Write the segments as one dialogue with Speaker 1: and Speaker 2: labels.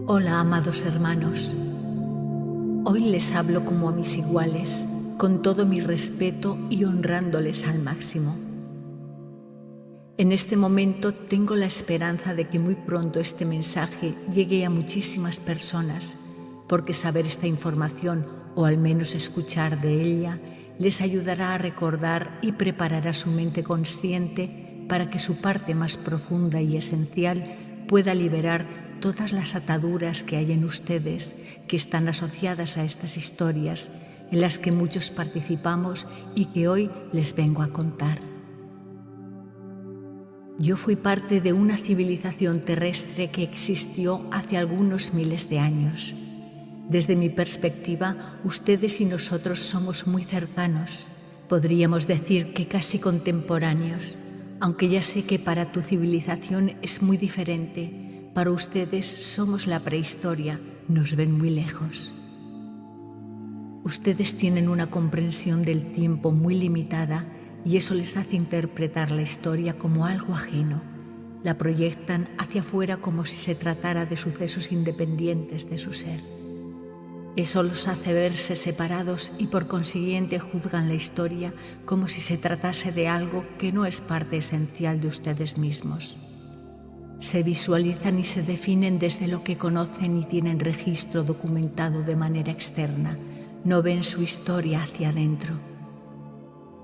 Speaker 1: Hola, amados hermanos. Hoy les hablo como a mis iguales, con todo mi respeto y honrándoles al máximo. En este momento tengo la esperanza de que muy pronto este mensaje llegue a muchísimas personas, porque saber esta información, o al menos escuchar de ella, les ayudará a recordar y preparará su mente consciente para que su parte más profunda y esencial pueda liberar todas las ataduras que hay en ustedes que están asociadas a estas historias en las que muchos participamos y que hoy les vengo a contar. Yo fui parte de una civilización terrestre que existió hace algunos miles de años. Desde mi perspectiva, ustedes y nosotros somos muy cercanos, podríamos decir que casi contemporáneos, aunque ya sé que para tu civilización es muy diferente. Para ustedes somos la prehistoria, nos ven muy lejos. Ustedes tienen una comprensión del tiempo muy limitada y eso les hace interpretar la historia como algo ajeno. La proyectan hacia afuera como si se tratara de sucesos independientes de su ser. Eso los hace verse separados y por consiguiente juzgan la historia como si se tratase de algo que no es parte esencial de ustedes mismos. Se visualizan y se definen desde lo que conocen y tienen registro documentado de manera externa. No ven su historia hacia adentro.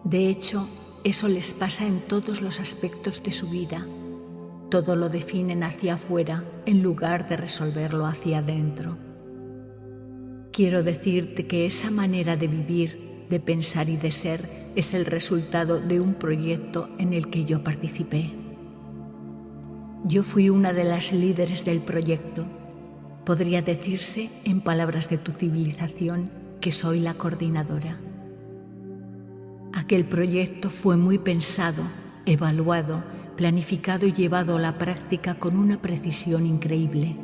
Speaker 1: De hecho, eso les pasa en todos los aspectos de su vida. Todo lo definen hacia afuera en lugar de resolverlo hacia adentro. Quiero decirte que esa manera de vivir, de pensar y de ser es el resultado de un proyecto en el que yo participé. Yo fui una de las líderes del proyecto. Podría decirse, en palabras de tu civilización, que soy la coordinadora. Aquel proyecto fue muy pensado, evaluado, planificado y llevado a la práctica con una precisión increíble.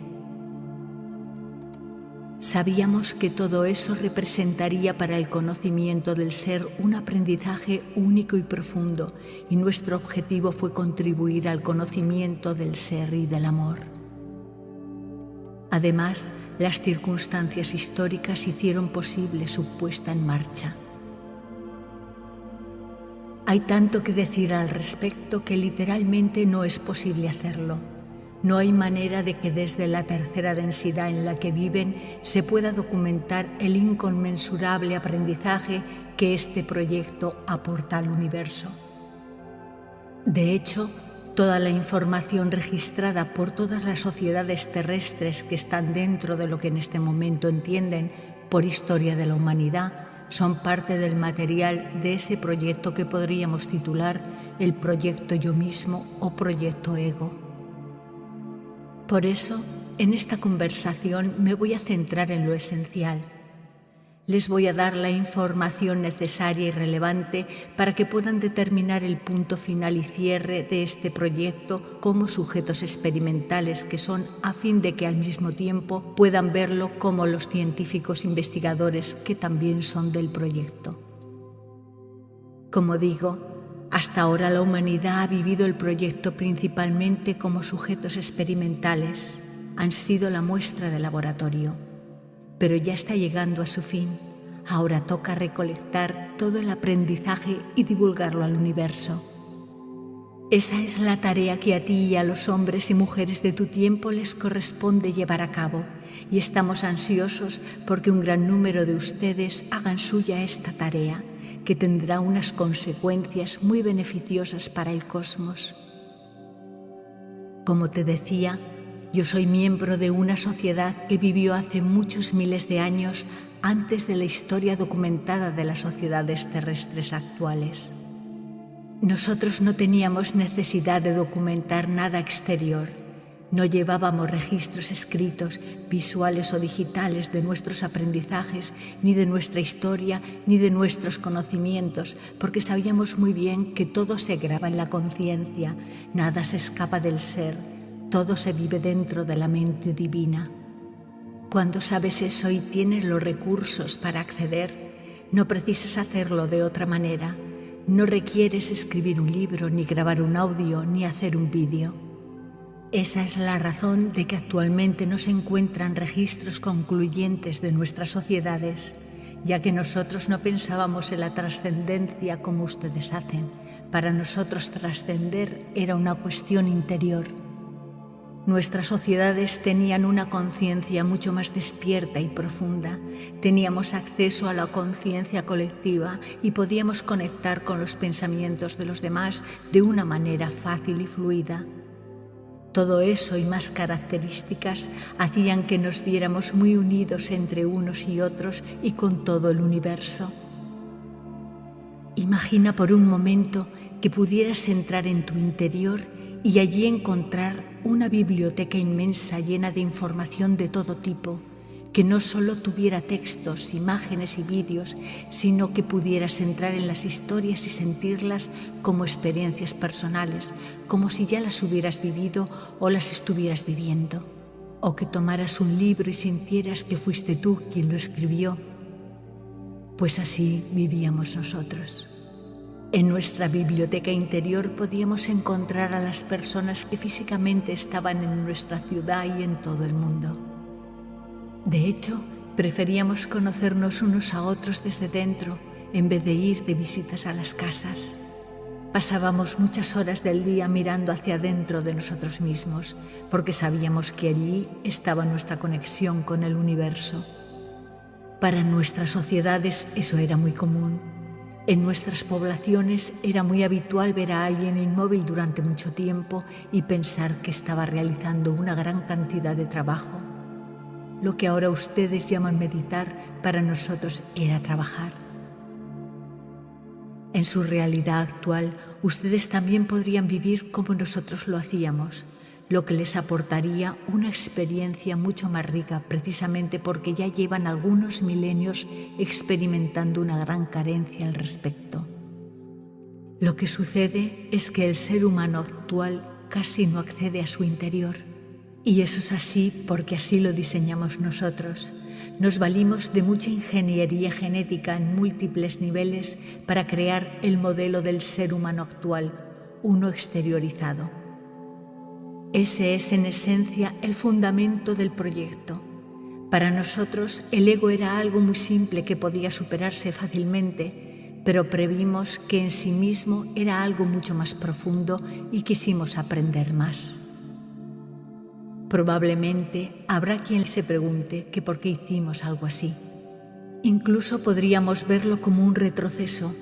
Speaker 1: Sabíamos que todo eso representaría para el conocimiento del ser un aprendizaje único y profundo, y nuestro objetivo fue contribuir al conocimiento del ser y del amor. Además, las circunstancias históricas hicieron posible su puesta en marcha. Hay tanto que decir al respecto que literalmente no es posible hacerlo. No hay manera de que desde la tercera densidad en la que viven se pueda documentar el inconmensurable aprendizaje que este proyecto aporta al universo. De hecho, toda la información registrada por todas las sociedades terrestres que están dentro de lo que en este momento entienden por historia de la humanidad son parte del material de ese proyecto que podríamos titular el proyecto yo mismo o proyecto ego. Por eso, en esta conversación me voy a centrar en lo esencial. Les voy a dar la información necesaria y relevante para que puedan determinar el punto final y cierre de este proyecto como sujetos experimentales que son, a fin de que al mismo tiempo puedan verlo como los científicos investigadores que también son del proyecto. Como digo, hasta ahora la humanidad ha vivido el proyecto principalmente como sujetos experimentales, han sido la muestra de laboratorio, pero ya está llegando a su fin. Ahora toca recolectar todo el aprendizaje y divulgarlo al universo. Esa es la tarea que a ti y a los hombres y mujeres de tu tiempo les corresponde llevar a cabo, y estamos ansiosos porque un gran número de ustedes hagan suya esta tarea, que tendrá unas consecuencias muy beneficiosas para el cosmos. Como te decía, yo soy miembro de una sociedad que vivió hace muchos miles de años antes de la historia documentada de las sociedades terrestres actuales. Nosotros no teníamos necesidad de documentar nada exterior. No llevábamos registros escritos, visuales o digitales de nuestros aprendizajes, ni de nuestra historia, ni de nuestros conocimientos, porque sabíamos muy bien que todo se graba en la conciencia, nada se escapa del ser, todo se vive dentro de la mente divina. Cuando sabes eso y tienes los recursos para acceder, no precisas hacerlo de otra manera. No requieres escribir un libro, ni grabar un audio, ni hacer un vídeo. Esa es la razón de que actualmente no se encuentran registros concluyentes de nuestras sociedades, ya que nosotros no pensábamos en la trascendencia como ustedes hacen. Para nosotros trascender era una cuestión interior. Nuestras sociedades tenían una conciencia mucho más despierta y profunda. Teníamos acceso a la conciencia colectiva y podíamos conectar con los pensamientos de los demás de una manera fácil y fluida. Todo eso y más características hacían que nos viéramos muy unidos entre unos y otros y con todo el universo. Imagina por un momento que pudieras entrar en tu interior y allí encontrar una biblioteca inmensa llena de información de todo tipo, que no solo tuviera textos, imágenes y vídeos, sino que pudieras entrar en las historias y sentirlas como experiencias personales, como si ya las hubieras vivido o las estuvieras viviendo. O que tomaras un libro y sintieras que fuiste tú quien lo escribió. Pues así vivíamos nosotros. En nuestra biblioteca interior podíamos encontrar a las personas que físicamente estaban en nuestra ciudad y en todo el mundo. De hecho, preferíamos conocernos unos a otros desde dentro en vez de ir de visitas a las casas. Pasábamos muchas horas del día mirando hacia adentro de nosotros mismos, porque sabíamos que allí estaba nuestra conexión con el universo. Para nuestras sociedades eso era muy común. En nuestras poblaciones era muy habitual ver a alguien inmóvil durante mucho tiempo y pensar que estaba realizando una gran cantidad de trabajo. Lo que ahora ustedes llaman meditar, para nosotros era trabajar. En su realidad actual, ustedes también podrían vivir como nosotros lo hacíamos, lo que les aportaría una experiencia mucho más rica, precisamente porque ya llevan algunos milenios experimentando una gran carencia al respecto. Lo que sucede es que el ser humano actual casi no accede a su interior. Y eso es así porque así lo diseñamos nosotros. Nos valimos de mucha ingeniería genética en múltiples niveles para crear el modelo del ser humano actual, uno exteriorizado. Ese es en esencia el fundamento del proyecto. Para nosotros el ego era algo muy simple que podía superarse fácilmente, pero previmos que en sí mismo era algo mucho más profundo y quisimos aprender más. Probablemente habrá quien se pregunte que por qué hicimos algo así. Incluso podríamos verlo como un retroceso.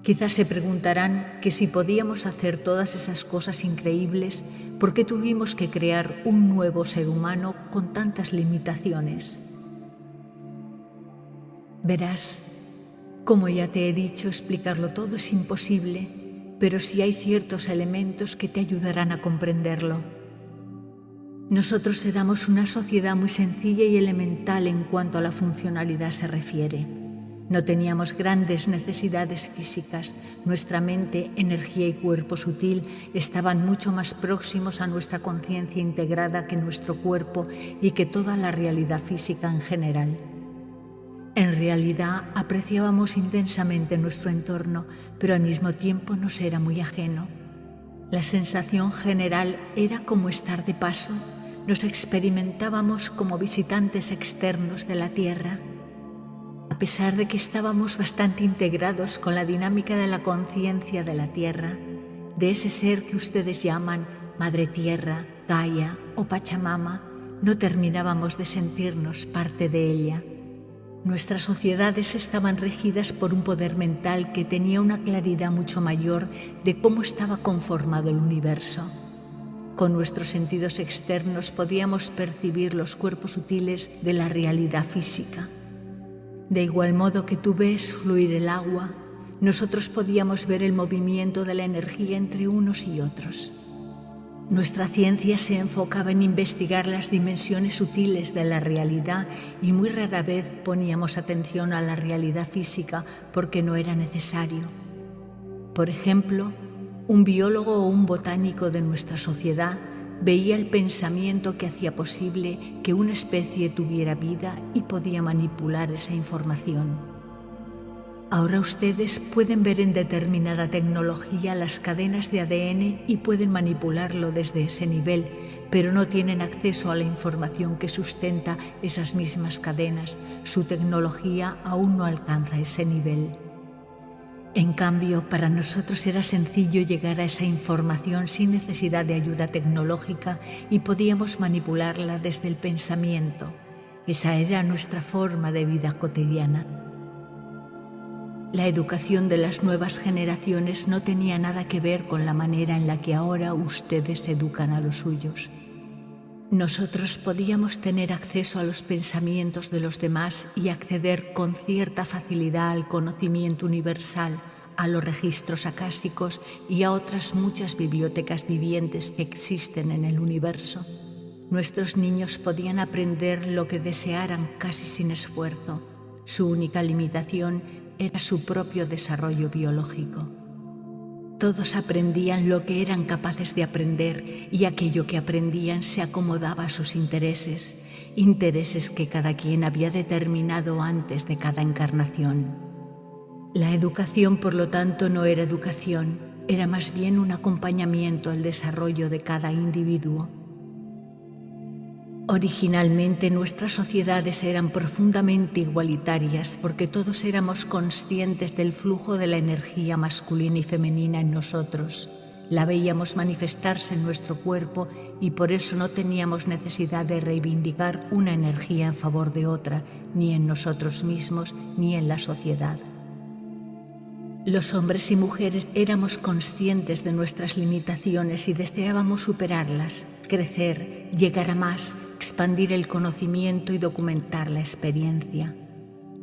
Speaker 1: Quizás se preguntarán que si podíamos hacer todas esas cosas increíbles, ¿por qué tuvimos que crear un nuevo ser humano con tantas limitaciones? Verás, como ya te he dicho, explicarlo todo es imposible, pero sí hay ciertos elementos que te ayudarán a comprenderlo. Nosotros éramos una sociedad muy sencilla y elemental en cuanto a la funcionalidad se refiere. No teníamos grandes necesidades físicas. Nuestra mente, energía y cuerpo sutil estaban mucho más próximos a nuestra conciencia integrada que nuestro cuerpo y que toda la realidad física en general. En realidad apreciábamos intensamente nuestro entorno, pero al mismo tiempo nos era muy ajeno. La sensación general era como estar de paso. Nos experimentábamos como visitantes externos de la Tierra. A pesar de que estábamos bastante integrados con la dinámica de la conciencia de la Tierra, de ese ser que ustedes llaman Madre Tierra, Gaia o Pachamama, no terminábamos de sentirnos parte de ella. Nuestras sociedades estaban regidas por un poder mental que tenía una claridad mucho mayor de cómo estaba conformado el universo. Con nuestros sentidos externos podíamos percibir los cuerpos sutiles de la realidad física. De igual modo que tú ves fluir el agua, nosotros podíamos ver el movimiento de la energía entre unos y otros. Nuestra ciencia se enfocaba en investigar las dimensiones sutiles de la realidad y muy rara vez poníamos atención a la realidad física porque no era necesario. Por ejemplo, un biólogo o un botánico de nuestra sociedad veía el pensamiento que hacía posible que una especie tuviera vida y podía manipular esa información. Ahora ustedes pueden ver en determinada tecnología las cadenas de ADN y pueden manipularlo desde ese nivel, pero no tienen acceso a la información que sustenta esas mismas cadenas. Su tecnología aún no alcanza ese nivel. En cambio, para nosotros era sencillo llegar a esa información sin necesidad de ayuda tecnológica y podíamos manipularla desde el pensamiento. Esa era nuestra forma de vida cotidiana. La educación de las nuevas generaciones no tenía nada que ver con la manera en la que ahora ustedes educan a los suyos. Nosotros podíamos tener acceso a los pensamientos de los demás y acceder con cierta facilidad al conocimiento universal, a los registros acásicos y a otras muchas bibliotecas vivientes que existen en el universo. Nuestros niños podían aprender lo que desearan casi sin esfuerzo. Su única limitación era su propio desarrollo biológico. Todos aprendían lo que eran capaces de aprender y aquello que aprendían se acomodaba a sus intereses, intereses que cada quien había determinado antes de cada encarnación. La educación, por lo tanto, no era educación, era más bien un acompañamiento al desarrollo de cada individuo. Originalmente nuestras sociedades eran profundamente igualitarias porque todos éramos conscientes del flujo de la energía masculina y femenina en nosotros. La veíamos manifestarse en nuestro cuerpo y por eso no teníamos necesidad de reivindicar una energía en favor de otra, ni en nosotros mismos ni en la sociedad. Los hombres y mujeres éramos conscientes de nuestras limitaciones y deseábamos superarlas, crecer, llegar a más, expandir el conocimiento y documentar la experiencia.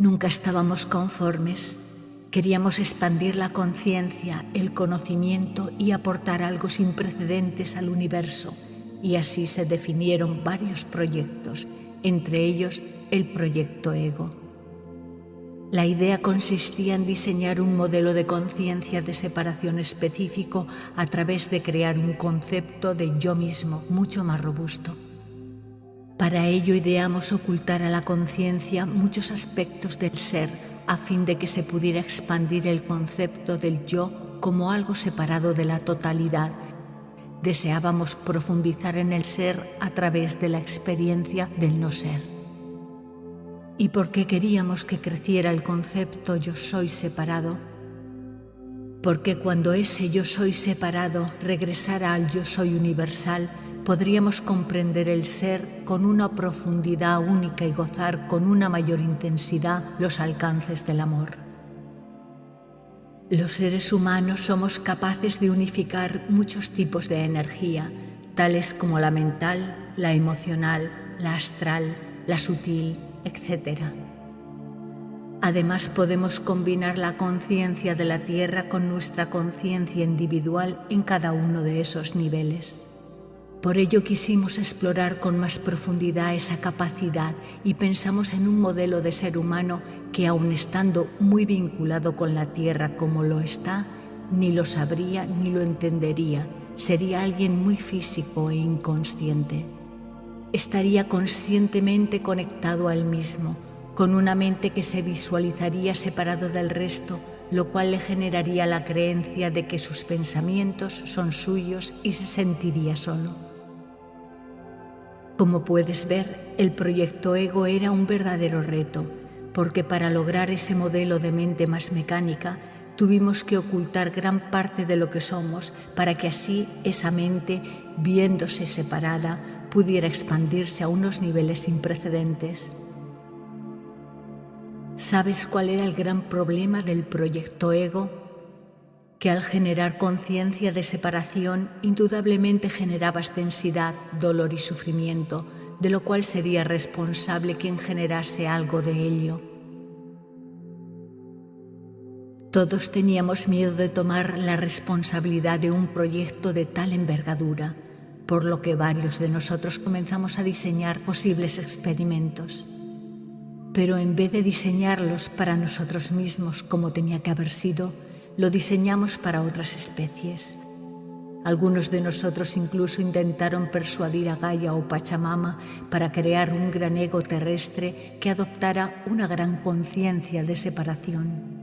Speaker 1: Nunca estábamos conformes. Queríamos expandir la conciencia, el conocimiento y aportar algo sin precedentes al universo. Y así se definieron varios proyectos, entre ellos el proyecto Ego. La idea consistía en diseñar un modelo de conciencia de separación específico a través de crear un concepto de yo mismo mucho más robusto. Para ello ideamos ocultar a la conciencia muchos aspectos del ser a fin de que se pudiera expandir el concepto del yo como algo separado de la totalidad. Deseábamos profundizar en el ser a través de la experiencia del no ser. ¿Y por qué queríamos que creciera el concepto yo soy separado? Porque cuando ese yo soy separado regresara al yo soy universal, podríamos comprender el ser con una profundidad única y gozar con una mayor intensidad los alcances del amor. Los seres humanos somos capaces de unificar muchos tipos de energía, tales como la mental, la emocional, la astral, la sutil, etc. Además, podemos combinar la conciencia de la Tierra con nuestra conciencia individual en cada uno de esos niveles. Por ello quisimos explorar con más profundidad esa capacidad y pensamos en un modelo de ser humano que, aun estando muy vinculado con la Tierra como lo está, ni lo sabría ni lo entendería. Sería alguien muy físico e inconsciente. Estaría conscientemente conectado a él mismo, con una mente que se visualizaría separado del resto, lo cual le generaría la creencia de que sus pensamientos son suyos y se sentiría solo. Como puedes ver, el proyecto Ego era un verdadero reto, porque para lograr ese modelo de mente más mecánica, tuvimos que ocultar gran parte de lo que somos para que así esa mente, viéndose separada, pudiera expandirse a unos niveles sin precedentes. ¿Sabes cuál era el gran problema del proyecto Ego? Que al generar conciencia de separación, indudablemente generabas densidad, dolor y sufrimiento, de lo cual sería responsable quien generase algo de ello. Todos teníamos miedo de tomar la responsabilidad de un proyecto de tal envergadura, por lo que varios de nosotros comenzamos a diseñar posibles experimentos. Pero en vez de diseñarlos para nosotros mismos como tenía que haber sido, lo diseñamos para otras especies. Algunos de nosotros incluso intentaron persuadir a Gaia o Pachamama para crear un gran ego terrestre que adoptara una gran conciencia de separación.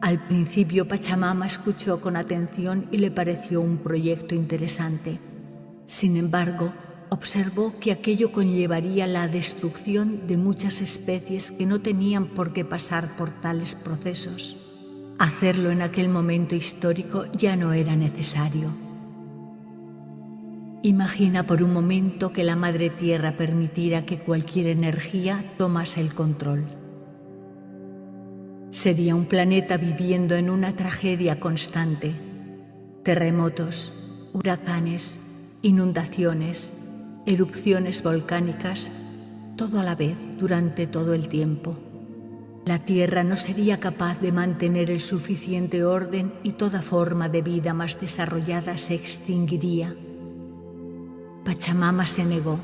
Speaker 1: Al principio Pachamama escuchó con atención y le pareció un proyecto interesante. Sin embargo, observó que aquello conllevaría la destrucción de muchas especies que no tenían por qué pasar por tales procesos. Hacerlo en aquel momento histórico ya no era necesario. Imagina por un momento que la Madre Tierra permitiera que cualquier energía tomase el control. Sería un planeta viviendo en una tragedia constante. Terremotos, huracanes, inundaciones, erupciones volcánicas, todo a la vez durante todo el tiempo. La Tierra no sería capaz de mantener el suficiente orden y toda forma de vida más desarrollada se extinguiría. Pachamama se negó,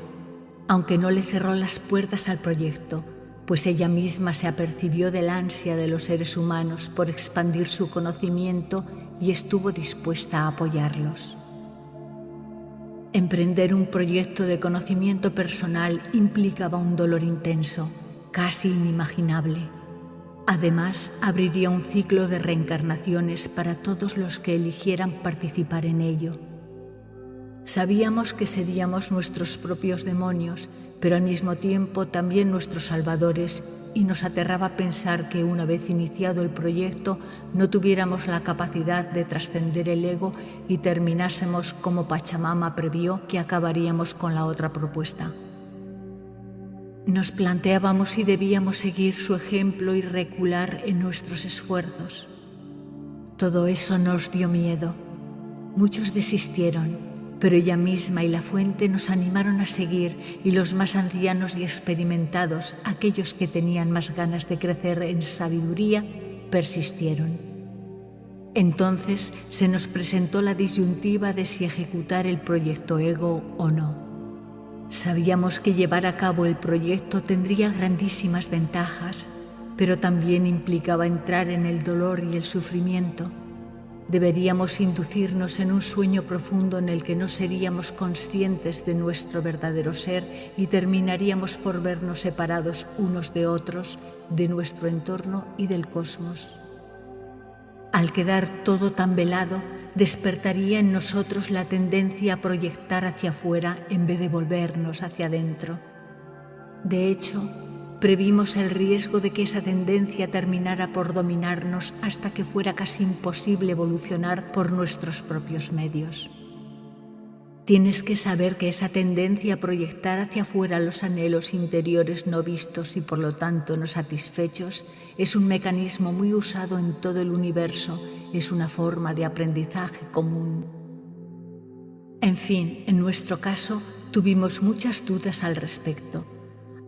Speaker 1: aunque no le cerró las puertas al proyecto, pues ella misma se apercibió del ansia de los seres humanos por expandir su conocimiento y estuvo dispuesta a apoyarlos. Emprender un proyecto de conocimiento personal implicaba un dolor intenso, casi inimaginable. Además, abriría un ciclo de reencarnaciones para todos los que eligieran participar en ello. Sabíamos que seríamos nuestros propios demonios, pero al mismo tiempo también nuestros salvadores, y nos aterraba pensar que una vez iniciado el proyecto no tuviéramos la capacidad de trascender el ego y terminásemos como Pachamama previó que acabaríamos con la otra propuesta. Nos planteábamos si debíamos seguir su ejemplo y recular en nuestros esfuerzos. Todo eso nos dio miedo. Muchos desistieron, pero ella misma y la fuente nos animaron a seguir, y los más ancianos y experimentados, aquellos que tenían más ganas de crecer en sabiduría, persistieron. Entonces se nos presentó la disyuntiva de si ejecutar el proyecto ego o no. Sabíamos que llevar a cabo el proyecto tendría grandísimas ventajas, pero también implicaba entrar en el dolor y el sufrimiento. Deberíamos inducirnos en un sueño profundo en el que no seríamos conscientes de nuestro verdadero ser y terminaríamos por vernos separados unos de otros, de nuestro entorno y del cosmos. Al quedar todo tan velado, despertaría en nosotros la tendencia a proyectar hacia afuera en vez de volvernos hacia adentro. De hecho, previmos el riesgo de que esa tendencia terminara por dominarnos hasta que fuera casi imposible evolucionar por nuestros propios medios. Tienes que saber que esa tendencia a proyectar hacia afuera los anhelos interiores no vistos y por lo tanto no satisfechos es un mecanismo muy usado en todo el universo, es una forma de aprendizaje común. En fin, en nuestro caso, tuvimos muchas dudas al respecto.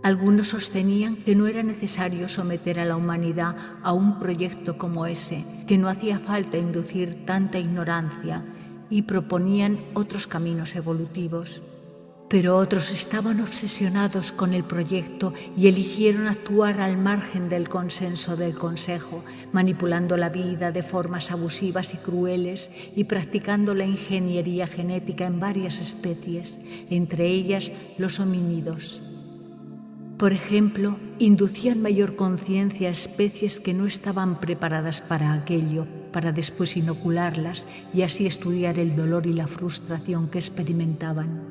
Speaker 1: Algunos sostenían que no era necesario someter a la humanidad a un proyecto como ese, que no hacía falta inducir tanta ignorancia, y proponían otros caminos evolutivos. Pero otros estaban obsesionados con el proyecto y eligieron actuar al margen del consenso del Consejo, manipulando la vida de formas abusivas y crueles y practicando la ingeniería genética en varias especies, entre ellas los homínidos. Por ejemplo, inducían mayor conciencia a especies que no estaban preparadas para aquello, para después inocularlas y así estudiar el dolor y la frustración que experimentaban.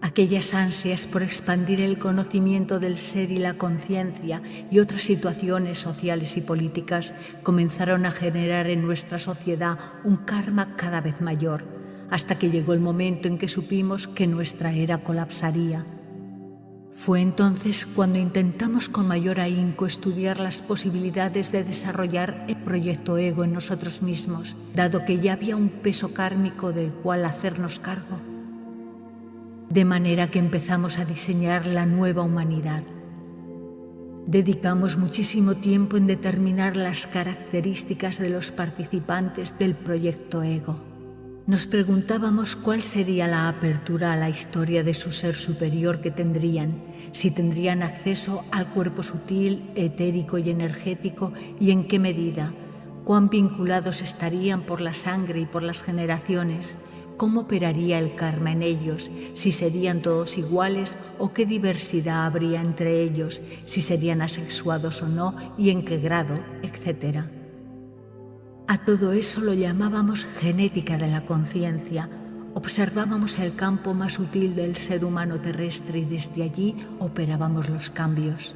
Speaker 1: Aquellas ansias por expandir el conocimiento del ser y la conciencia y otras situaciones sociales y políticas comenzaron a generar en nuestra sociedad un karma cada vez mayor, hasta que llegó el momento en que supimos que nuestra era colapsaría. Fue entonces cuando intentamos con mayor ahínco estudiar las posibilidades de desarrollar el proyecto ego en nosotros mismos, dado que ya había un peso kármico del cual hacernos cargo. De manera que empezamos a diseñar la nueva humanidad. Dedicamos muchísimo tiempo en determinar las características de los participantes del proyecto ego. Nos preguntábamos cuál sería la apertura a la historia de su ser superior que tendrían, si tendrían acceso al cuerpo sutil, etérico y energético y en qué medida, cuán vinculados estarían por la sangre y por las generaciones, cómo operaría el karma en ellos, si serían todos iguales o qué diversidad habría entre ellos, si serían asexuados o no y en qué grado, etc. A todo eso lo llamábamos genética de la conciencia. Observábamos el campo más sutil del ser humano terrestre y desde allí operábamos los cambios.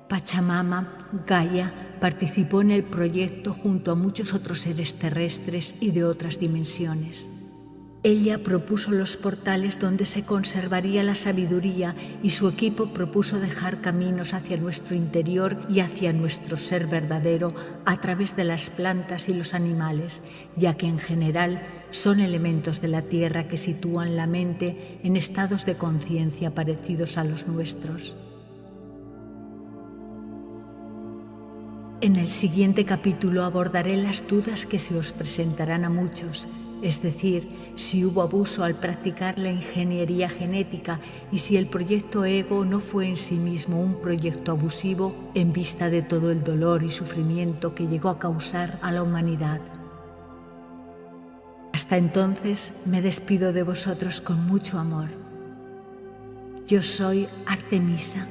Speaker 1: Pachamama, Gaia, participó en el proyecto junto a muchos otros seres terrestres y de otras dimensiones. Ella propuso los portales donde se conservaría la sabiduría y su equipo propuso dejar caminos hacia nuestro interior y hacia nuestro ser verdadero a través de las plantas y los animales, ya que en general son elementos de la tierra que sitúan la mente en estados de conciencia parecidos a los nuestros. En el siguiente capítulo abordaré las dudas que se os presentarán a muchos, es decir, si hubo abuso al practicar la ingeniería genética y si el proyecto Ego no fue en sí mismo un proyecto abusivo en vista de todo el dolor y sufrimiento que llegó a causar a la humanidad. Hasta entonces me despido de vosotros con mucho amor. Yo soy Artemisa.